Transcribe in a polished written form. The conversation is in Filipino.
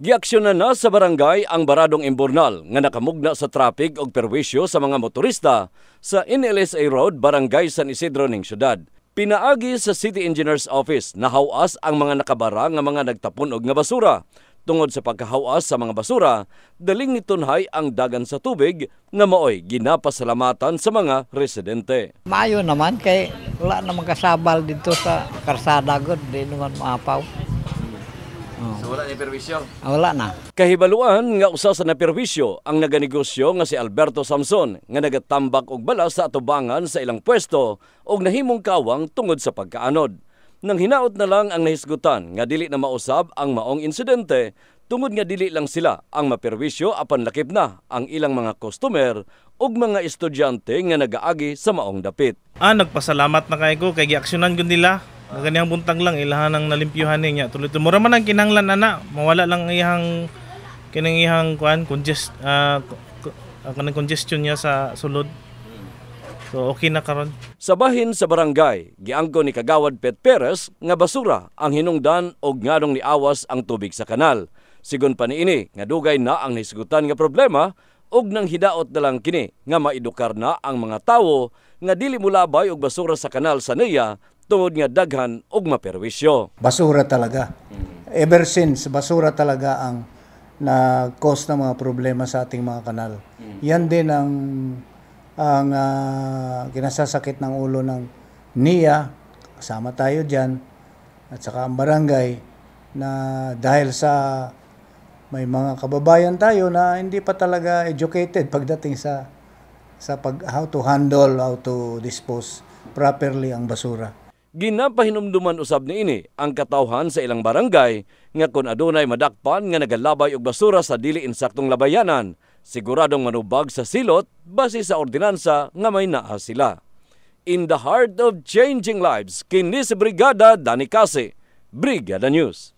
Giaksyonan na sa barangay ang baradong imburnal nga nakamugna sa traffic og perwisyo sa mga motorista sa NLSA Road, Barangay San Isidro ning syudad. Pinaagi sa City Engineers Office na hawas ang mga nakabara nga mga nagtapon og nga basura. Tungod sa pagkahawas sa mga basura, daling nitunhay ang dagan sa tubig nga maoy ginapasalamatan sa mga residente. Maayo naman kay wala namang kasabal dito sa karsada gud, di naman maapaw. So wala ni perwisyo? Wala na. Kahibaluan nga usa sa naperwisyo ang naganegosyo nga si Alberto Samson nga nagatambak og balas sa atubangan sa ilang pwesto og nahimong kawang tungod sa pagkaanod. Nang hinaot na lang ang nahisgutan nga dili na mausab ang maong insidente tungod nga dili lang sila ang maperwisyo apan lakip na ang ilang mga customer ug mga estudyante nga nagaagi sa maong dapit. Nagpasalamat na kay ko kay giaksyonan gud nila. Ganiyang buntag lang ilahan ang nalimpyuhan niya. Tuloy mura man ang kinahanglan ana, mawala lang iyang kining iyang congestion niya sa sulod. So okay na karon. Sa bahin sa barangay, giangko ni Kagawad Pet Perez nga basura ang hinungdan og nganong niawas ang tubig sa kanal. Sigon pa niini nga dugay na ang nahisgutan nga problema og nang hidaot na lang kini nga maedukar na ang mga tawo nga dili mulabay og basura sa kanal sa NEA tungod nga daghan og maperwisyo. Basura talaga. Ever since, basura talaga ang na-cause ng mga problema sa ating mga kanal. Yan din ang kinasasakit ng ulo ng NEA, kasama tayo dyan, at saka ang barangay, na dahil sa may mga kababayan tayo na hindi pa talaga educated pagdating sa how to handle, how to dispose properly ang basura. Ginapahinumduman usab niini ang katawhan sa ilang barangay nga kun adunay madakpan nga nagalabay og basura sa dili insaktong labayanan, siguradong manubag sa silot base sa ordinansa nga may naa sila. In the heart of changing lives, kini si Brigada Dani Case, Brigada News.